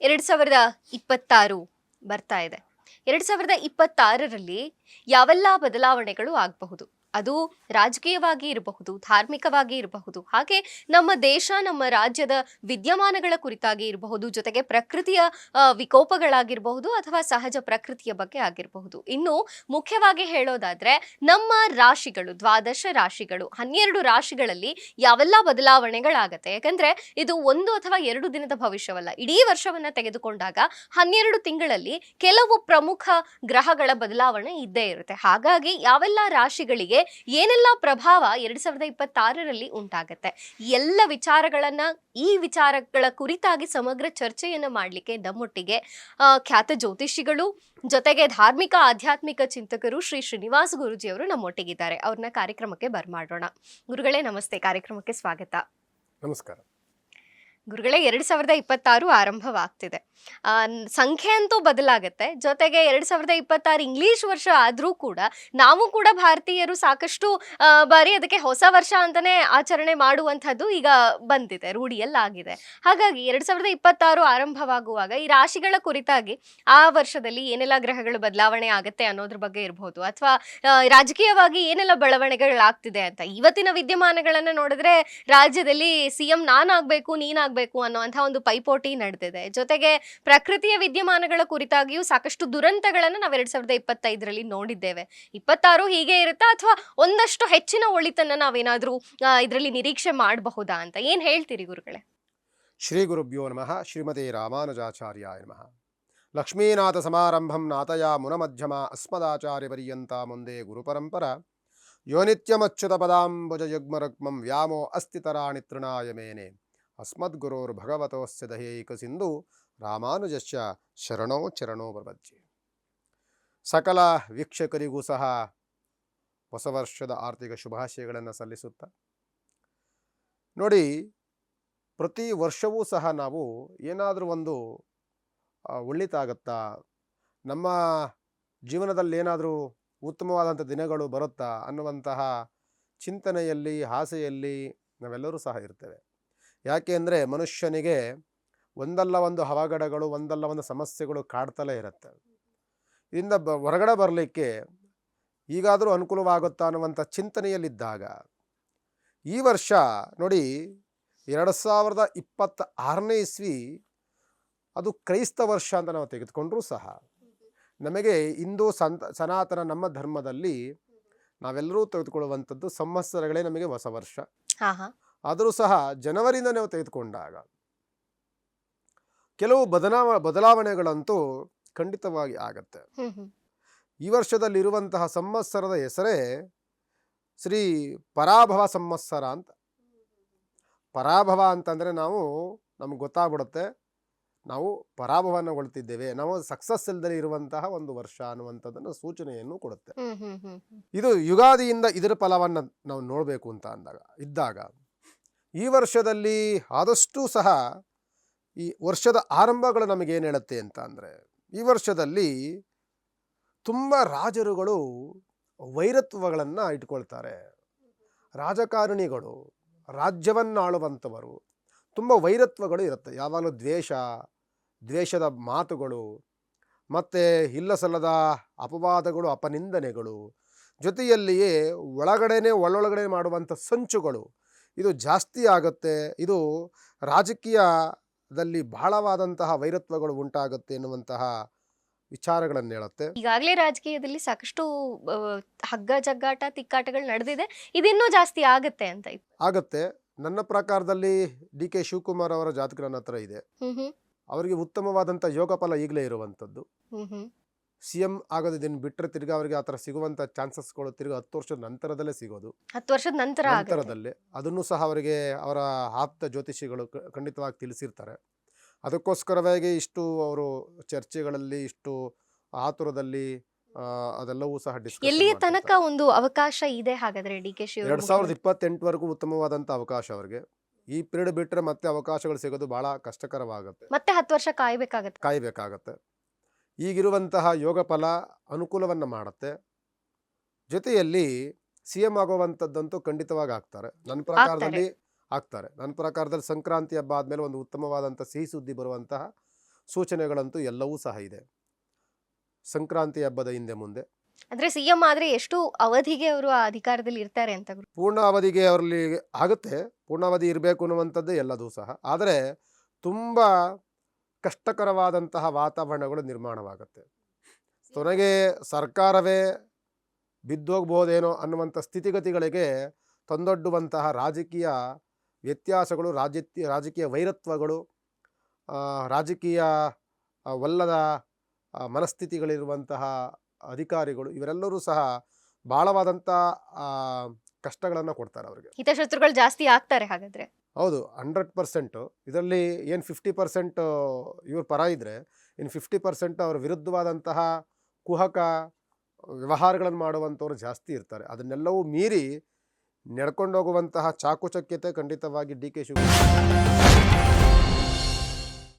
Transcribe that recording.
2026 ಬರ್ತಾ ಇದೆ. 2026ರಲ್ಲಿ ಯಾವೆಲ್ಲ ಬದಲಾವಣೆಗಳು ಆಗಬಹುದು? ಅದು ರಾಜಕೀಯವಾಗಿ ಇರಬಹುದು, ಧಾರ್ಮಿಕವಾಗಿ ಇರಬಹುದು, ಹಾಗೆ ನಮ್ಮ ದೇಶ, ನಮ್ಮ ರಾಜ್ಯದ ವಿದ್ಯಮಾನಗಳ ಕುರಿತಾಗಿ ಇರಬಹುದು, ಜೊತೆಗೆ ಪ್ರಕೃತಿಯ ವಿಕೋಪಗಳಾಗಿರಬಹುದು ಅಥವಾ ಸಹಜ ಪ್ರಕೃತಿಯ ಬಗ್ಗೆ ಆಗಿರಬಹುದು. ಇನ್ನು ಮುಖ್ಯವಾಗಿ ಹೇಳೋದಾದ್ರೆ ನಮ್ಮ ರಾಶಿಗಳು, ದ್ವಾದಶ ರಾಶಿಗಳು, 12 ರಾಶಿಗಳಲ್ಲಿ ಯಾವೆಲ್ಲ ಬದಲಾವಣೆಗಳಾಗತ್ತೆ. ಯಾಕಂದ್ರೆ ಇದು 1 ಅಥವಾ 2 ದಿನದ ಭವಿಷ್ಯವಲ್ಲ, ಇಡೀ ವರ್ಷವನ್ನ ತೆಗೆದುಕೊಂಡಾಗ 12 ತಿಂಗಳಲ್ಲಿ ಕೆಲವು ಪ್ರಮುಖ ಗ್ರಹಗಳ ಬದಲಾವಣೆ ಇದ್ದೇ ಇರುತ್ತೆ. ಹಾಗಾಗಿ ಯಾವೆಲ್ಲ ರಾಶಿಗಳಿಗೆ ಏನೆಲ್ಲ ಪ್ರಭಾವ 2026ರಲ್ಲಿ ಉಂಟಾಗತ್ತೆ, ಎಲ್ಲ ವಿಚಾರಗಳನ್ನ, ಈ ವಿಚಾರಗಳ ಕುರಿತಾಗಿ ಸಮಗ್ರ ಚರ್ಚೆಯನ್ನ ಮಾಡಲಿಕ್ಕೆ ನಮ್ಮೊಟ್ಟಿಗೆ ಖ್ಯಾತ ಜ್ಯೋತಿಷಿಗಳು, ಜೊತೆಗೆ ಧಾರ್ಮಿಕ ಆಧ್ಯಾತ್ಮಿಕ ಚಿಂತಕರು ಶ್ರೀ ಶ್ರೀನಿವಾಸ ಗುರೂಜಿ ಅವರು ನಮ್ಮೊಟ್ಟಿಗಿದ್ದಾರೆ. ಅವ್ರನ್ನ ಕಾರ್ಯಕ್ರಮಕ್ಕೆ ಬರ್ಮಾಡೋಣ. ಗುರುಗಳೇ ನಮಸ್ತೆ, ಕಾರ್ಯಕ್ರಮಕ್ಕೆ ಸ್ವಾಗತ. ನಮಸ್ಕಾರ ಗುರುಗಳೇ. 2026 ಆರಂಭವಾಗ್ತಿದೆ. ಸಂಖ್ಯೆ ಅಂತೂ ಬದಲಾಗತ್ತೆ, ಜೊತೆಗೆ 2026 ಇಂಗ್ಲಿಷ್ ವರ್ಷ ಆದ್ರೂ ಕೂಡ ನಾವು ಕೂಡ ಭಾರತೀಯರು ಸಾಕಷ್ಟು ಬಾರಿ ಅದಕ್ಕೆ ಹೊಸ ವರ್ಷ ಅಂತಾನೆ ಆಚರಣೆ ಮಾಡುವಂಥದ್ದು ಈಗ ಬಂದಿದೆ, ರೂಢಿಯಲ್ಲಾಗಿದೆ. ಹಾಗಾಗಿ 2026 ಆರಂಭವಾಗುವಾಗ ಈ ರಾಶಿಗಳ ಕುರಿತಾಗಿ ಆ ವರ್ಷದಲ್ಲಿ ಏನೆಲ್ಲ ಗ್ರಹಗಳು ಬದಲಾವಣೆ ಆಗತ್ತೆ ಅನ್ನೋದ್ರ ಬಗ್ಗೆ ಇರಬಹುದು, ಅಥವಾ ರಾಜಕೀಯವಾಗಿ ಏನೆಲ್ಲ ಬೆಳವಣಿಗೆಗಳಾಗ್ತಿದೆ ಅಂತ. ಇವತ್ತಿನ ವಿದ್ಯಮಾನಗಳನ್ನ ನೋಡಿದ್ರೆ ರಾಜ್ಯದಲ್ಲಿ ಸಿಎಂ ನಾನಾಗ್ಬೇಕು ನೀನಾಗ್ಬೇಕು ಅನ್ನುವಂತಹ ಒಂದು ಪೈಪೋಟಿ ನಡೆದಿದೆ. ಜೊತೆಗೆ ಪ್ರಕೃತಿಯ ವಿದ್ಯಮಾನಗಳ ಕುರಿತಾಗಿಯೂ ಸಾಕಷ್ಟು ದುರಂತಗಳನ್ನ ನಾವು 2025ರಲ್ಲಿ ನೋಡಿದ್ದೇವೆ. 26 ಹೀಗೆ ಇರುತ್ತಾ, ಅಥವಾ ಒಂದಷ್ಟು ಹೆಚ್ಚಿನ ಒಳಿತನ್ನ ನಾವೇನಾದ್ರೂ ಇದರಲ್ಲಿ ನಿರೀಕ್ಷೆ ಮಾಡಬಹುದಾ ಅಂತ ಏನ್ ಹೇಳ್ತೀರಿ ಗುರುಗಳೇ? ಶ್ರೀ ಗುರುಭ್ಯೋ ನಮಃ. ಶ್ರೀಮತಿ ರಾಮಾನುಜಾಚಾರ್ಯಾಯ ನಮಃ. ಲಕ್ಷ್ಮೀನಾಥ ಸಮಾರಂಭಂ ನಾಥಯ ಮುನಮಧ್ಯಮ ಅಸ್ಮದಾಚಾರ್ಯ ಪರ್ಯಂತ ಮುಂದೆ ಗುರುಪರಂಪರ ಯೋನಿತ್ಯಮಚ್ಯುತ ಪದಾಂಬುಜ ಯುಗ್ಮರುಕ್ಮಂ ವ್ಯಾಮೋ ಅಸ್ತಿತರಾಣಿ ತೃಣಾಯ ಮೇನೆ ಅಸ್ಮದ್ಗುರೋರ್ ಭಗವತೋಸ್ಯ ದಯೈಕ ಸಿಂಧು ರಾಮಾನುಜಸ್ಯ ಶರಣೋ ಚರಣೋ ಪ್ರಪದ್ಯೆ. ಸಕಲ ವೀಕ್ಷಕರಿಗೂ ಸಹ ಹೊಸ ವರ್ಷದ ಆರ್ಥಿಕ ಶುಭಾಶಯಗಳನ್ನು ಸಲ್ಲಿಸುತ್ತಾ, ನೋಡಿ, ಪ್ರತಿ ವರ್ಷವೂ ಸಹ ನಾವು ಏನಾದರೂ ಒಂದು ಒಳಿತಾಗತ್ತಾ, ನಮ್ಮ ಜೀವನದಲ್ಲಿ ಏನಾದರೂ ಉತ್ತಮವಾದಂಥ ದಿನಗಳು ಬರುತ್ತಾ ಅನ್ನುವಂತಹ ಚಿಂತನೆಯಲ್ಲಿ, ಆಸೆಯಲ್ಲಿ ನಾವೆಲ್ಲರೂ ಸಹ ಇರ್ತೇವೆ. ಯಾಕೆ ಅಂದರೆ ಮನುಷ್ಯನಿಗೆ ಒಂದಲ್ಲ ಒಂದು ಅವಘಡಗಳು, ಒಂದಲ್ಲ ಒಂದು ಸಮಸ್ಯೆಗಳು ಕಾಡ್ತಲೇ ಇರುತ್ತೆ. ಇದರಿಂದ ಹೊರಗಡೆ ಬರಲಿಕ್ಕೆ ಈಗಾದರೂ ಅನುಕೂಲವಾಗುತ್ತಾ ಅನ್ನುವಂಥ ಚಿಂತನೆಯಲ್ಲಿದ್ದಾಗ ಈ ವರ್ಷ ನೋಡಿ, 2026ನೇ ಇಸ್ವಿ ಅದು ಕ್ರೈಸ್ತ ವರ್ಷ ಅಂತ ನಾವು ತೆಗೆದುಕೊಂಡ್ರೂ ಸಹ ನಮಗೆ ಹಿಂದೂ ಸನಾತನ ನಮ್ಮ ಧರ್ಮದಲ್ಲಿ ನಾವೆಲ್ಲರೂ ತೆಗೆದುಕೊಳ್ಳುವಂಥದ್ದು ಸಂವತ್ಸರಗಳೇ ನಮಗೆ ಹೊಸ ವರ್ಷ. ಆದರೂ ಸಹ ಜನವರಿಯಿಂದ ನಾವು ತೆಗೆದುಕೊಂಡಾಗ ಕೆಲವು ಬದಲಾವಣೆಗಳಂತೂ ಖಂಡಿತವಾಗಿ ಆಗತ್ತೆ. ಈ ವರ್ಷದಲ್ಲಿರುವಂತಹ ಸಂವತ್ಸರದ ಹೆಸರೇ ಶ್ರೀ ಪರಾಭವ ಸಂವತ್ಸರ ಅಂತ. ಪರಾಭವ ಅಂತಂದರೆ ನಮಗೆ ಗೊತ್ತಾಗ್ಬಿಡುತ್ತೆ, ನಾವು ಪರಾಭವನಗೊಳ್ತಿದ್ದೇವೆ, ನಾವು ಸಕ್ಸಸ್ ಇಲ್ಲದೆ ಇರುವಂತಹ ಒಂದು ವರ್ಷ ಅನ್ನುವಂಥದ್ದನ್ನು ಸೂಚನೆಯನ್ನು ಕೊಡುತ್ತೆ. ಇದು ಯುಗಾದಿಯಿಂದ ಇದರ ಫಲವನ್ನು ನಾವು ನೋಡಬೇಕು ಅಂತ ಇದ್ದಾಗ ಈ ವರ್ಷದಲ್ಲಿ ಆದಷ್ಟು ಸಹ ಈ ವರ್ಷದ ಆರಂಭಗಳು ನಮಗೇನು ಹೇಳುತ್ತೆ ಅಂತ ಅಂದರೆ, ಈ ವರ್ಷದಲ್ಲಿ ತುಂಬ ರಾಜರುಗಳು ವೈರತ್ವಗಳನ್ನು ಇಟ್ಕೊಳ್ತಾರೆ. ರಾಜಕಾರಣಿಗಳು, ರಾಜ್ಯವನ್ನಾಳುವಂಥವರು ತುಂಬ ವೈರತ್ವಗಳು ಇರುತ್ತೆ. ಯಾವಾಗಲೂ ದ್ವೇಷದ ಮಾತುಗಳು, ಮತ್ತು ಇಲ್ಲ ಸಲ್ಲದ ಅಪವಾದಗಳು, ಅಪನಿಂದನೆಗಳು, ಜೊತೆಯಲ್ಲಿಯೇ ಒಳೊಳಗಡೆ ಮಾಡುವಂಥ ಸಂಚುಗಳು ಇದು ಜಾಸ್ತಿ ಆಗುತ್ತೆ. ಇದು ರಾಜಕೀಯದಲ್ಲಿ ಬಹಳವಾದಂತಹ ವೈರತ್ವಗಳು ಉಂಟಾಗುತ್ತೆ ಎನ್ನುವಂತಹ ವಿಚಾರಗಳನ್ನು ಹೇಳುತ್ತೆ. ಈಗಾಗಲೇ ರಾಜಕೀಯದಲ್ಲಿ ಸಾಕಷ್ಟು ಹಗ್ಗ ಜಗ್ಗಾಟ, ತಿಕ್ಕಾಟಗಳು ನಡೆದಿದೆ, ಇದಿನ್ನೂ ಜಾಸ್ತಿ ಆಗತ್ತೆ ಅಂತ ಆಗತ್ತೆ. ನನ್ನ ಪ್ರಕಾರದಲ್ಲಿ ಡಿ ಕೆ ಶಿವಕುಮಾರ್ ಅವರ ಜಾತಕ ನನ್ನ ಹತ್ರ ಇದೆ. ಅವರಿಗೆ ಉತ್ತಮವಾದಂಥ ಯೋಗ ಫಲ ಈಗಲೇ ಇರುವಂಥದ್ದು. ಸಿಎಂ ಆಗೋದಿದ್ದೇನು ಬಿಟ್ಟರೆ ತಿರ್ಗಿ ಅವರಿಗೆ ಆ ಥರ ಸಿಗುವಂಥ ಚಾನ್ಸಸ್ಗಳು ತಿರ್ಗಿ 10 ವರ್ಷದ ನಂತರದಲ್ಲೇ ಸಿಗೋದು. 10 ವರ್ಷದ ನಂತರದಲ್ಲೇ ಅದನ್ನು ಸಹ ಅವರಿಗೆ ಅವರ ಆಪ್ತ ಜ್ಯೋತಿಷಿಗಳು ಖಂಡಿತವಾಗಿ ತಿಳಿಸಿರ್ತಾರೆ. ಅದಕ್ಕೋಸ್ಕರವಾಗಿ ಇಷ್ಟು ಅವರು ಚರ್ಚೆಗಳಲ್ಲಿ, ಇಷ್ಟು ಆತುರದಲ್ಲಿ ಅದೆಲ್ಲವೂ ಸಹ ಡಿಸ್ಕಸ್. ಎಲ್ಲಿಯ ತನಕ ಒಂದು ಅವಕಾಶ ಇದೆ ಹಾಗಾದ್ರೆ ಡಿ ಕೆ ಶಿವಕುಮಾರ್? 2028ವರೆಗೂ ಉತ್ತಮವಾದಂಥ ಅವಕಾಶ ಅವರಿಗೆ. ಈ ಪೀರಿಯಡ್ ಬಿಟ್ಟರೆ ಮತ್ತೆ ಅವಕಾಶಗಳು ಸಿಗೋದು ಬಹಳ ಕಷ್ಟಕರವಾಗುತ್ತೆ. ಮತ್ತೆ 10 ವರ್ಷ ಕಾಯಬೇಕಾಗತ್ತೆ. ಈಗಿರುವಂತಹ ಯೋಗ ಫಲ ಅನುಕೂಲವನ್ನು ಮಾಡುತ್ತೆ. ಜೊತೆಯಲ್ಲಿ ಸಿ ಎಂ ಆಗುವಂಥದ್ದಂತೂ ಖಂಡಿತವಾಗಿ ಆಗ್ತಾರೆ. ನನ್ನ ಪ್ರಕಾರದಲ್ಲಿ ಸಂಕ್ರಾಂತಿ ಹಬ್ಬ ಆದಮೇಲೆ ಒಂದು ಉತ್ತಮವಾದಂಥ ಸಿಹಿ ಸುದ್ದಿ ಬರುವಂತಹ ಸೂಚನೆಗಳಂತೂ ಎಲ್ಲವೂ ಸಹ ಇದೆ. ಸಂಕ್ರಾಂತಿ ಹಬ್ಬದ ಹಿಂದೆ ಮುಂದೆ ಅಂದ್ರೆ ಸಿಎಂ ಆದ್ರೆ ಎಷ್ಟು ಅವಧಿಗೆ ಅವರು ಆ ಅಧಿಕಾರದಲ್ಲಿ ಇರ್ತಾರೆ ಅಂತ ಗುರು? ಪೂರ್ಣ ಅವಧಿಗೆ ಅವರಲ್ಲಿ ಆಗುತ್ತೆ, ಪೂರ್ಣಾವಧಿ ಇರಬೇಕು ಅನ್ನುವಂಥದ್ದು ಎಲ್ಲದೂ ಸಹ. ಆದರೆ ತುಂಬ ಕಷ್ಟಕರವಾದಂತಹ ವಾತಾವರಣಗಳು ನಿರ್ಮಾಣವಾಗುತ್ತೆ. ಕೊನೆಗೆ ಸರ್ಕಾರವೇ ಬಿದ್ದೋಗ್ಬೋದೇನೋ ಅನ್ನುವಂಥ ಸ್ಥಿತಿಗತಿಗಳಿಗೆ ತಂದೊಡ್ಡುವಂತಹ ರಾಜಕೀಯ ವ್ಯತ್ಯಾಸಗಳು, ರಾಜಕೀಯ ವೈರತ್ವಗಳು, ರಾಜಕೀಯ ವಲ್ಲದ ಮನಸ್ಥಿತಿಗಳಿರುವಂತಹ ಅಧಿಕಾರಿಗಳು ಇವರೆಲ್ಲರೂ ಸಹ ಭಾಳವಾದಂಥ ಕಷ್ಟಗಳನ್ನು ಕೊಡ್ತಾರೆ ಅವರಿಗೆ. ಹಿತಶತ್ರುಗಳು ಜಾಸ್ತಿ ಆಗ್ತಾರೆ ಹಾಗಾದ್ರೆ. ಹೌದು, 100%. ಇದರಲ್ಲಿ ಏನು 50% ಇವ್ರ ಪರ ಇದ್ದರೆ, ಇನ್ನು 50% ಅವರ ವಿರುದ್ಧವಾದಂತಹ ಕುಹಕ ವ್ಯವಹಾರಗಳನ್ನು ಮಾಡುವಂಥವ್ರು ಜಾಸ್ತಿ ಇರ್ತಾರೆ. ಅದನ್ನೆಲ್ಲವೂ ಮೀರಿ ನಡ್ಕೊಂಡೋಗುವಂತಹ ಚಾಕುಚಕ್ಯತೆ ಖಂಡಿತವಾಗಿ ಡಿ ಕೆ ಶಿವಕುಮಾರ್